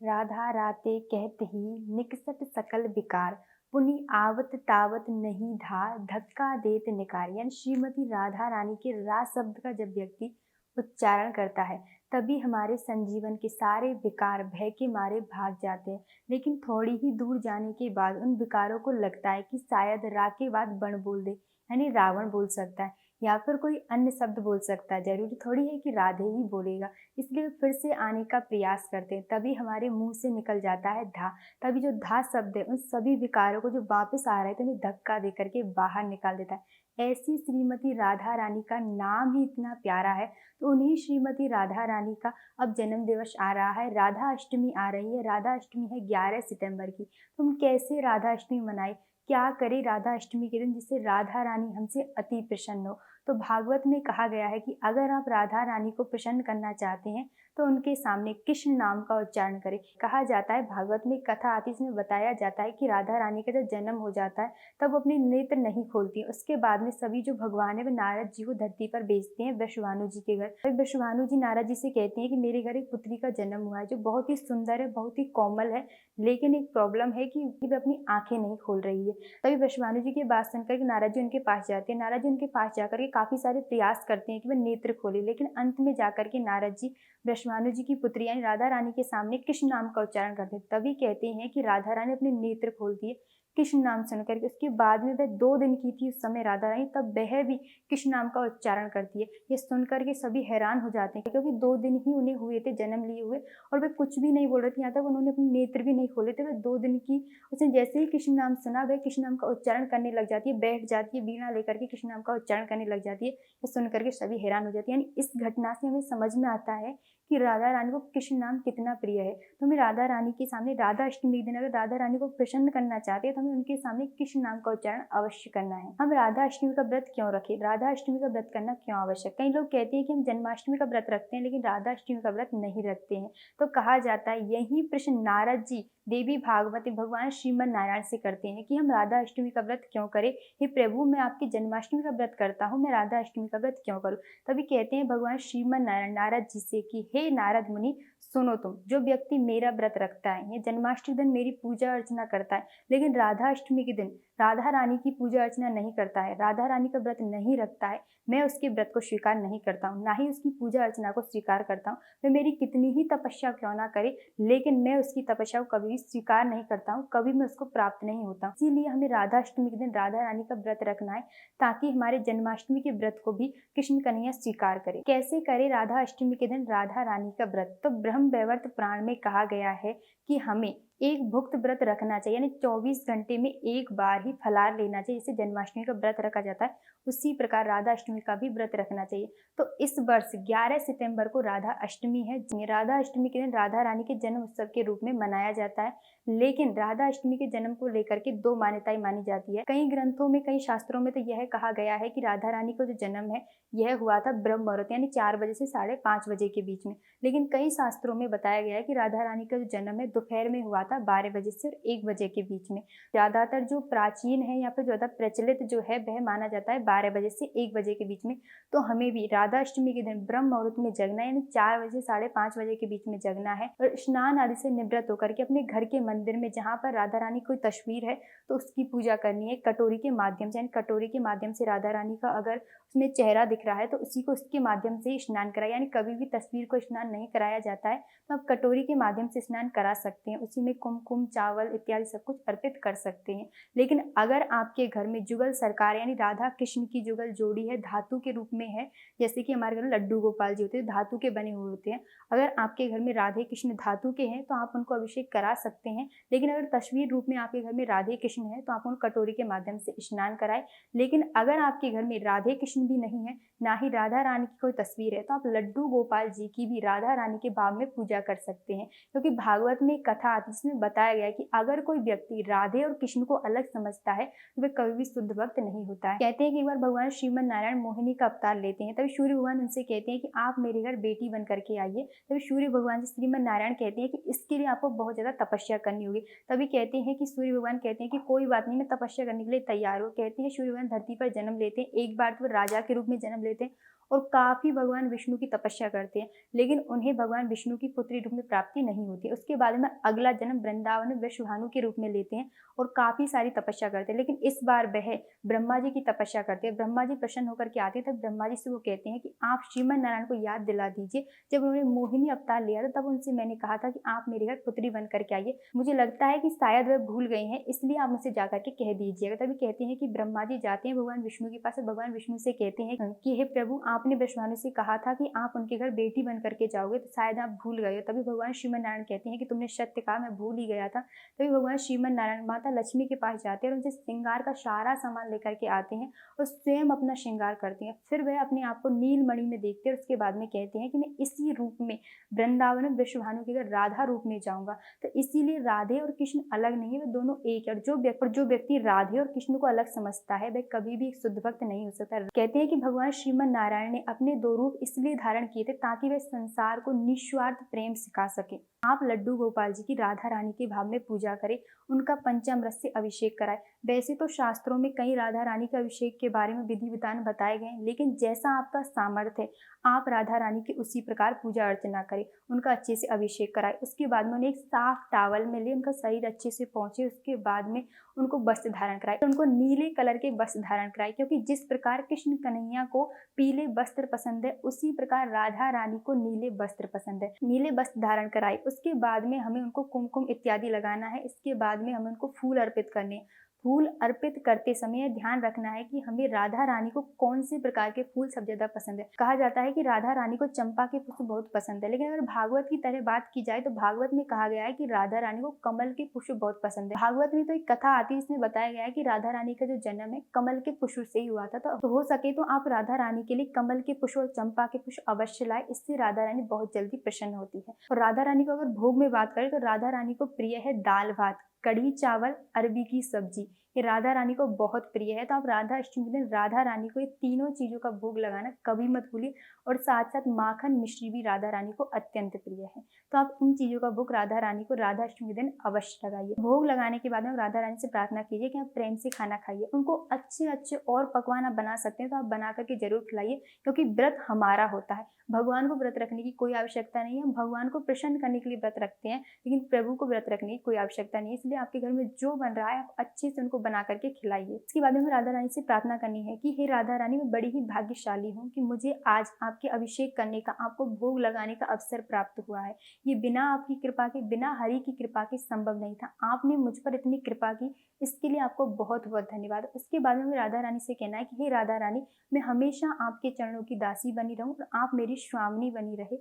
राधा राते कहत ही निकसट सकल विकार, पुनि आवत तावत नहीं धा, धक्का देत निकार। यानी श्रीमती राधा रानी के रा शब्द का जब व्यक्ति उच्चारण करता है तभी हमारे संजीवन के सारे विकार भय के मारे भाग जाते हैं। लेकिन थोड़ी ही दूर जाने के बाद उन विकारों को लगता है कि शायद रा के बाद बण बोल दे, यानी रावण बोल सकता है या फिर कोई अन्य शब्द बोल सकता है। जरूरी थोड़ी है कि राधे ही बोलेगा, इसलिए फिर से आने का प्रयास करते हैं। तभी हमारे मुंह से निकल जाता है धा। तभी जो धा शब्द है उन सभी विकारों को जो वापस आ रहे थे उन्हें धक्का दे करके बाहर निकाल देता है। ऐसी श्रीमती राधा रानी का नाम ही इतना प्यारा है, तो उन्हीं श्रीमती राधा रानी का अब जन्म दिवस आ रहा है। राधा अष्टमी आ रही है। राधा अष्टमी है 11 सितंबर की। तो हम कैसे राधा अष्टमी मनाएं, क्या करें राधा अष्टमी के दिन जिससे राधा रानी हमसे अति प्रसन्न हो। तो भागवत में कहा गया है कि अगर आप राधा रानी को प्रसन्न करना चाहते हैं तो उनके सामने कृष्ण नाम का उच्चारण करें। कहा जाता है, भागवत में कथा आती है, इसमें बताया जाता है कि राधा रानी का जब जन्म हो जाता है तब वो अपने नेत्र नहीं खोलती है। उसके बाद में सभी जो भगवान है वो नारद जी को धरती पर भेजते हैं वृषभानु जी के घर। फिर वृषभानु जी नारद जी से कहते हैं कि मेरे घर एक पुत्री का जन्म हुआ है जो बहुत ही सुंदर है, बहुत ही कोमल है, लेकिन एक प्रॉब्लम है कि वह अपनी आंखें नहीं खोल रही है। तभी वृषभानु जी की बात सुनकर के नारद जी उनके पास जाते हैं। नारद जी उनके पास जाकर के काफी सारे प्रयास करते हैं कि वह नेत्र खोले, लेकिन अंत में जाकर के नारद जी वृषभानु जी की पुत्री यानी राधा रानी के सामने कृष्ण नाम का उच्चारण करते हैं। तभी कहते हैं कि राधा रानी अपने नेत्र खोलती है कृष्ण नाम सुनकर के। उसके बाद में वह 2 दिन की थी उस समय राधा रानी, तब वह भी कृष्ण नाम का उच्चारण करती है। ये सुनकर के सभी हैरान हो जाते हैं क्योंकि 2 दिन ही उन्हें हुए थे जन्म लिए हुए और वे कुछ भी नहीं बोल रहे थे। यहाँ तक उन्होंने अपने नेत्र भी नहीं खोले थे। वह 2 दिन की, उसने जैसे ही कृष्ण नाम सुना वह कृष्ण नाम का उच्चारण करने लग जाती है, बैठ जाती है, वीणा लेकर के कृष्ण नाम का उच्चारण करने लग जाती है। ये सुनकर के सभी हैरान हो जाती है। यानी इस घटना से हमें समझ में आता है कि राधा रानी को कृष्ण नाम कितना प्रिय है। तो हमें राधा रानी के सामने राधा अष्टमी के दिन अगर राधा रानी को प्रसन्न करना चाहते हैं तो हमें उनके सामने कृष्ण नाम का उच्चारण अवश्य करना है। हम राधा अष्टमी का व्रत क्यों रखें, राधा अष्टमी का व्रत करना क्यों आवश्यक। कई लोग कहते हैं कि हम जन्माष्टमी का व्रत रखते हैं लेकिन राधा अष्टमी का व्रत नहीं रखते हैं। तो कहा जाता है, यही प्रश्न नारद जी देवी भागवती भगवान श्रीमन नारायण से करते हैं कि हम राधा अष्टमी का व्रत क्यों करें। हे प्रभु, मैं आपकी जन्माष्टमी का व्रत करता हूँ, मैं राधा अष्टमी का व्रत क्यों करूँ। तभी कहते हैं भगवान श्रीमन नारायण नारद जी से कि हे नारद मुनि, सुनो, तुम जो व्यक्ति मेरा व्रत रखता है, ये जन्माष्टमी दिन मेरी पूजा अर्चना करता है, लेकिन राधा अष्टमी के दिन राधा रानी की पूजा अर्चना नहीं करता है, राधा रानी का व्रत नहीं रखता है, मैं उसके व्रत को स्वीकार नहीं करता हूँ, ना ही उसकी पूजा अर्चना को स्वीकार करता हूँ। वह मेरी कितनी ही तपस्या क्यों ना करे, लेकिन मैं उसकी तपस्या को कभी स्वीकार नहीं करता हूँ, कभी मैं उसको प्राप्त नहीं होता। इसीलिए हमें राधा अष्टमी के दिन राधा रानी का व्रत रखना है ताकि हमारे जन्माष्टमी के व्रत को भी कृष्ण कन्हैया स्वीकार करे। कैसे करे राधा अष्टमी के दिन राधा रानी का व्रत। तो ब्रह्म वैवर्त पुराण में कहा गया है कि हमें एक भुक्त व्रत रखना चाहिए, यानी 24 घंटे में एक बार ही फलाहार लेना चाहिए। जैसे जन्माष्टमी का व्रत रखा जाता है उसी प्रकार राधा अष्टमी का भी व्रत रखना चाहिए। तो इस वर्ष 11 सितंबर को राधा अष्टमी है। राधा अष्टमी के दिन राधा रानी के जन्म उत्सव के रूप में मनाया जाता है, लेकिन राधा अष्टमी के जन्म को लेकर के 2 मान्यताएं मानी जाती है। कई ग्रंथों में, कई शास्त्रों में तो यह कहा गया है कि राधा रानी का जो जन्म है यह हुआ था ब्रह्म मुहूर्त यानी 4 बजे से 5:30 बजे के बीच में। लेकिन कई शास्त्रों में बताया गया है कि राधा रानी का जो जन्म है दोपहर में हुआ था 12 बजे से और 1 बजे के बीच में। ज्यादातर जो प्राचीन है या फिर ज्यादा प्रचलित जो है वह माना जाता है 12 बजे से 1 बजे के बीच में। तो हमें भी राधा अष्टमी के दिन ब्रह्म मुहूर्त में जगना है, यानी 4 बजे से 5:30 बजे के बीच में जगना है और स्नान आदि से निवृत्त होकर के अपने घर के मंदिर में जहाँ पर राधा रानी कोई तस्वीर है तो उसकी पूजा करनी है कटोरी के माध्यम से। यानी कटोरी के माध्यम से राधा रानी का अगर उसमें चेहरा दिख रहा है तो उसी को उसके माध्यम से स्नान कराए, यानी कभी भी तस्वीर को स्नान नहीं कराया जाता है तो आप कटोरी के माध्यम से स्नान करा सकते हैं। उसी में कुमकुम, चावल इत्यादि सब कुछ अर्पित कर सकते हैं। लेकिन अगर आपके घर में जुगल सरकार यानी राधा कृष्ण की जुगल जोड़ी है, धातु के रूप में है, जैसे कि हमारे घर में लड्डू गोपाल जी होते हैं, धातु के बने हुए होते हैं, अगर आपके घर में राधे कृष्ण धातु के हैं तो आप उनको अभिषेक करा सकते हैं। लेकिन अगर तस्वीर रूप में आपके घर में राधे कृष्ण है तो आप उनको कटोरी के माध्यम से स्नान कराएं। लेकिन अगर आपके घर में राधे कृष्ण भी नहीं है, ना ही राधा रानी की कोई तस्वीर है, तो आप लड्डू गोपाल जी की भी राधा रानी के भाव में पूजा कर सकते हैं। क्योंकि भागवत में एक कथा आती है जिसमें बताया गया है कि अगर कोई व्यक्ति राधे और कृष्ण को अलग समझता है तो वह कभी भी शुद्ध भक्त नहीं होता है। कहते हैं कि एक बार भगवान श्रीमन नारायण मोहिनी का अवतार लेते हैं, तभी सूर्य भगवान उनसे कहते हैं कि आप मेरे घर बेटी बन करके आइए। तभी सूर्य भगवान से श्रीमन नारायण कहते हैं कि इसके लिए आपको बहुत ज्यादा तपस्या करनी होगी। तभी कहते हैं कि सूर्य भगवान कहते हैं कि कोई बात नहीं, मैं तपस्या करने के लिए तैयार हूँ। कहते हैं सूर्य भगवान धरती पर जन्म लेते हैं, एक बार तो राजा के रूप में जन्म लेते हैं और काफ़ी भगवान विष्णु की तपस्या करते हैं, लेकिन उन्हें भगवान विष्णु की पुत्री रूप में प्राप्ति नहीं होती। उसके बाद में अगला जन्म वृंदावन में वृषभानु के रूप में लेते हैं और काफ़ी सारी तपस्या करते हैं, लेकिन इस बार वह ब्रह्मा जी की तपस्या करते हैं। ब्रह्मा जी प्रसन्न होकर के आते हैं, तब ब्रह्मा जी से वो कहते हैं कि आप श्रीमन नारायण को याद दिला दीजिए, जब उन्होंने मोहिनी अवतार लिया था तब उनसे मैंने कहा था कि आप मेरे घर पुत्री बन करके आइए। मुझे लगता है कि शायद वह भूल गए हैं, इसलिए आप मुझसे जाकर के कह दीजिएगा। तभी कहते हैं कि ब्रह्मा जी जाते हैं भगवान विष्णु के पास, भगवान विष्णु से कहते हैं कि हे प्रभु, आपने वृषभानु से कहा था कि आप उनके घर बेटी बन करके जाओगे, तो शायद आप भूल गए हो। तभी भगवान श्रीमन नारायण कहते हैं कि तुमने सत्य कहा, मैं भूल ही गया था। तभी भगवान श्रीमन नारायण माता लक्ष्मी के पास जाते हैं और उनसे श्रृंगार का सारा सामान लेकर के आते हैं और स्वयं अपना श्रृंगार करते हैं। फिर वह अपने आप को नीलमणि में देखते हैं और उसके बाद में कहते हैं कि मैं इसी रूप में वृंदावन में वृषभानु के घर राधा रूप में जाऊंगा। तो इसीलिए राधे और कृष्ण अलग नहीं है, वे दोनों एक है। और जो व्यक्ति राधे और कृष्ण को अलग समझता है वह कभी भी एक शुद्ध भक्त नहीं हो सकता। कहते हैं कि भगवान श्रीमन नारायण ने अपने दो रूप इसलिए धारण किए थे ताकि वह संसार को निस्वार्थ प्रेम सिखा सके। आप लड्डू गोपाल जी की राधा रानी के भाव में पूजा करें, उनका पंचामृत से अभिषेक कराएं। वैसे तो शास्त्रों में कई राधा रानी के अभिषेक के बारे में विधि विधान बताए गए हैं, लेकिन जैसा आपका सामर्थ्य है आप राधा रानी की उसी प्रकार पूजा अर्चना करें, उनका अच्छे से अभिषेक कराएं। उसके बाद में उन्हें एक साफ टावल में ले उनका शरीर अच्छे से पहुंचे। उसके बाद में उनको वस्त्र धारण कराए, उनको नीले कलर के वस्त्र धारण कराए, क्योंकि जिस प्रकार कृष्ण कन्हैया को पीले वस्त्र पसंद है उसी प्रकार राधा रानी को नीले वस्त्र पसंद है। नीले वस्त्र धारण कराए, उसके बाद में हमें उनको कुमकुम इत्यादि लगाना है। इसके बाद में हमें उनको फूल अर्पित करने हैं। फूल अर्पित करते समय ध्यान रखना है कि हमें राधा रानी को कौन से प्रकार के फूल सब ज्यादा पसंद है। कहा जाता है कि राधा रानी को चंपा के पुष्प बहुत पसंद है, लेकिन अगर भागवत की तरह बात की जाए तो भागवत में कहा गया है कि राधा रानी को कमल के पुष्प बहुत पसंद है। भागवत में तो एक कथा आती है, इसमें बताया गया है कि राधा रानी का जो जन्म है कमल के पुष्प से ही हुआ था। तो हो सके तो आप राधा रानी के लिए कमल के पुष्प और चंपा के पुष्प अवश्य लाए, इससे राधा रानी बहुत जल्दी प्रसन्न होती है। और राधा रानी को अगर भोग में बात करें तो राधा रानी को प्रिय है दाल भात, कढ़ी चावल, अरबी की सब्जी, ये राधा रानी को बहुत प्रिय है। तो आप राधा अष्टमी के दिन राधा रानी को ये तीनों चीजों का भोग लगाना कभी मत भूलिए। और साथ साथ माखन मिश्री भी राधा रानी को अत्यंत प्रिय है, तो आप इन चीजों का भोग राधा रानी को राधा अष्टमी के दिन अवश्य लगाइए। भोग लगाने के बाद में राधा रानी से प्रार्थना कीजिए कि आप प्रेम से खाना खाइए। उनको अच्छे अच्छे और पकवान आप बना सकते हैं तो आप बना करके जरूर खिलाइए, क्योंकि व्रत हमारा होता है, भगवान को व्रत रखने की कोई आवश्यकता नहीं है। हम भगवान को प्रसन्न करने के लिए व्रत रखते हैं, लेकिन प्रभु को व्रत रखने की कोई आवश्यकता नहीं है। इसलिए आपके घर में जो बन रहा है आप अच्छे से उनको बना करके खिलाइए। इसके बाद में राधा रानी से प्रार्थना करनी है कि हे राधा रानी, मैं बड़ी ही भाग्यशाली हूँ कि मुझे आज आपके अभिषेक करने का, आपको भोग लगाने का अवसर प्राप्त हुआ है। ये बिना आपकी कृपा के, बिना हरि की कृपा के संभव नहीं था। आपने मुझ पर इतनी कृपा की, इसके लिए आपको बहुत बहुत धन्यवाद। उसके बाद में राधा रानी से कहना है कि हे राधा रानी, मैं हमेशा आपके चरणों की दासी बनी रहूं और आप मेरी स्वामिनी बनी रहे।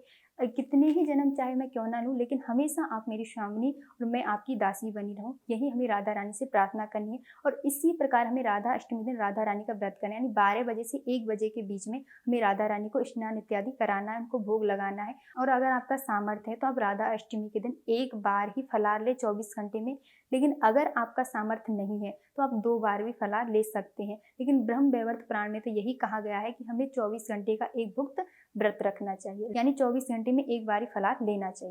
कितने ही जन्म चाहे मैं क्यों ना लूं, लेकिन हमेशा आप मेरी स्वामिनी और मैं आपकी दासी बनी रहूं। यही हमें राधा रानी से प्रार्थना करनी है। और इसी प्रकार हमें राधा अष्टमी दिन राधा रानी का व्रत करना है, यानी 12 बजे से 1 बजे के बीच में हमें राधा रानी को स्नान इत्यादि कराना है, उनको भोग लगाना है। और अगर आपका सामर्थ्य है तो आप राधा अष्टमी के दिन एक बार ही फलाहार ले 24 घंटे में, लेकिन अगर आपका सामर्थ्य नहीं है तो आप 2 बार भी फलाहार ले सकते हैं। लेकिन ब्रह्म वैवर्त पुराण में तो यही कहा गया है कि हमें 24 घंटे का एक भुक्त व्रत रखना चाहिए, यानी 24 घंटे में एक बार ही फलाहार लेना चाहिए।